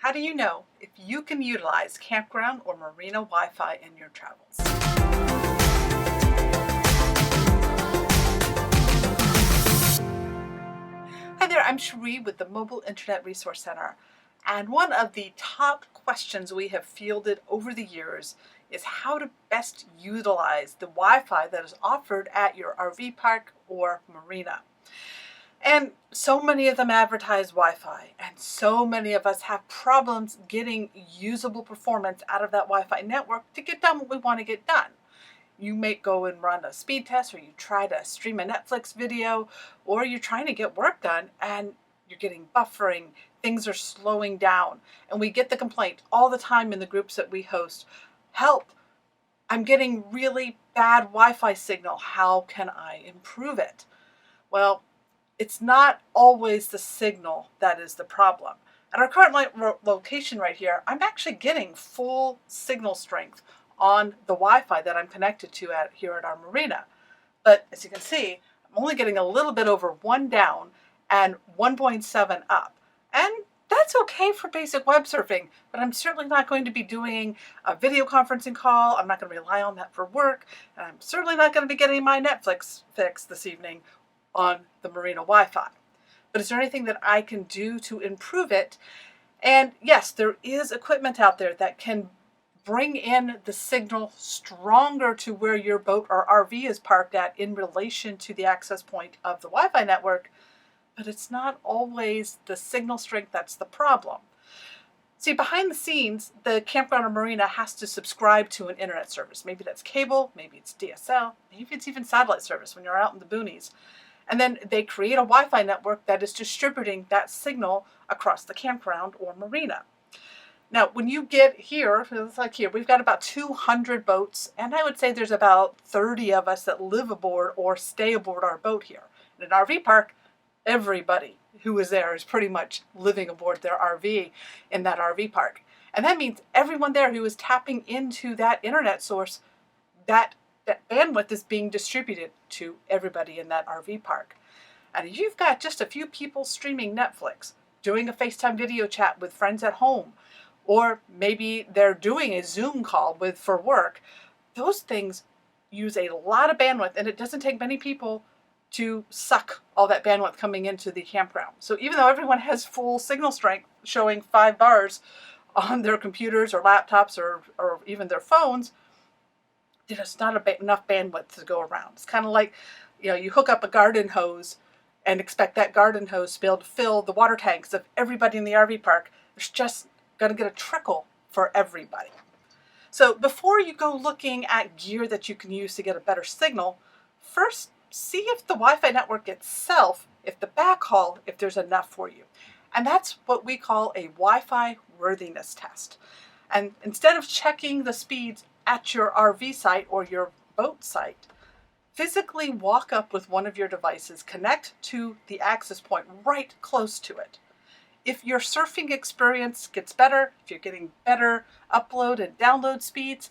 How do you know if you can utilize Campground or Marina Wi-Fi in your travels? Hi there, I'm Cherie with the Mobile Internet Resource Center. And one of the top questions we have fielded over the years is how to best utilize the Wi-Fi that is offered at your RV park or marina. And so many of them advertise Wi-Fi, and so many of us have problems getting usable performance out of that Wi-Fi network to get done what we want to get done. You may go and run a speed test, or you try to stream a Netflix video, or you're trying to get work done and you're getting buffering, things are slowing down. And we get the complaint all the time in the groups that we host, help, I'm getting really bad Wi-Fi signal, how can I improve it? Well, it's not always the signal that is the problem. At our current location right here, I'm actually getting full signal strength on the Wi-Fi that I'm connected to here at our marina. But as you can see, I'm only getting a little bit over 1 down and 1.7 up. And that's okay for basic web surfing, but I'm certainly not going to be doing a video conferencing call. I'm not going to rely on that for work. And I'm certainly not going to be getting my Netflix fix this evening on the marina Wi-Fi. But is there anything that I can do to improve it? And yes, there is equipment out there that can bring in the signal stronger to where your boat or RV is parked at in relation to the access point of the Wi-Fi network, but it's not always the signal strength that's the problem. See, behind the scenes, the campground or marina has to subscribe to an internet service. Maybe that's cable, maybe it's DSL, maybe it's even satellite service when you're out in the boonies. And then they create a Wi-Fi network that is distributing that signal across the campground or marina. Now, when you get here, it's like here, we've got about 200 boats, and I would say there's about 30 of us that live aboard or stay aboard our boat here. In an RV park, everybody who is there is pretty much living aboard their RV in that RV park. And that means everyone there who is tapping into that internet source, that bandwidth is being distributed to everybody in that RV park. And if you've got just a few people streaming Netflix, doing a FaceTime video chat with friends at home, or maybe they're doing a Zoom call for work, those things use a lot of bandwidth, and it doesn't take many people to suck all that bandwidth coming into the campground. So even though everyone has full signal strength showing 5 bars on their computers or laptops or even their phones, there's not enough bandwidth to go around. It's kind of like, you hook up a garden hose and expect that garden hose to be able to fill the water tanks of everybody in the RV park. There's just going to get a trickle for everybody. So before you go looking at gear that you can use to get a better signal, first see if the Wi-Fi network itself, if the backhaul, if there's enough for you. And that's what we call a Wi-Fi Worthiness Test. And instead of checking the speeds at your RV site or your boat site, physically walk up with one of your devices, connect to the access point right close to it. If your surfing experience gets better, if you're getting better upload and download speeds,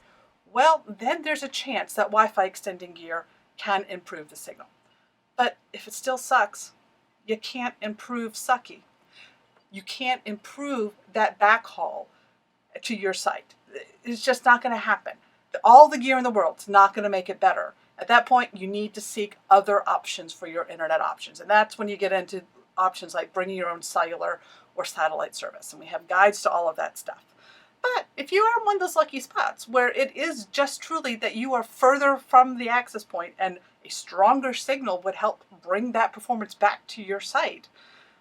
well, then there's a chance that Wi-Fi extending gear can improve the signal. But if it still sucks, you can't improve sucky. You can't improve that backhaul to your site. It's just not going to happen. All the gear in the world is not going to make it better. At that point, you need to seek other options for your internet options. And that's when you get into options like bringing your own cellular or satellite service. And we have guides to all of that stuff. But if you are in one of those lucky spots where it is just truly that you are further from the access point and a stronger signal would help bring that performance back to your site,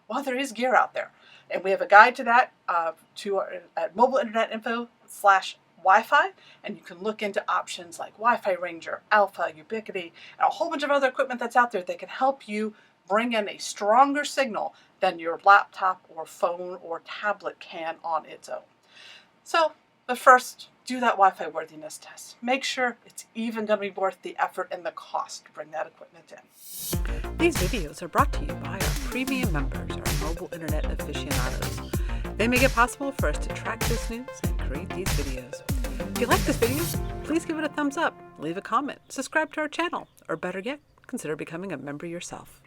well, there is gear out there. And we have a guide to that at mobileinternetinfo/Wi-Fi, and you can look into options like WiFiRanger, Alfa, Ubiquiti, and a whole bunch of other equipment that's out there that can help you bring in a stronger signal than your laptop or phone or tablet can on its own. So, but first, do that Wi-Fi worthiness test. Make sure it's even going to be worth the effort and the cost to bring that equipment in. These videos are brought to you by our premium members, our mobile internet aficionados. They make it possible for us to track this news and create these videos. If you like this video, please give it a thumbs up, leave a comment, subscribe to our channel, or better yet, consider becoming a member yourself.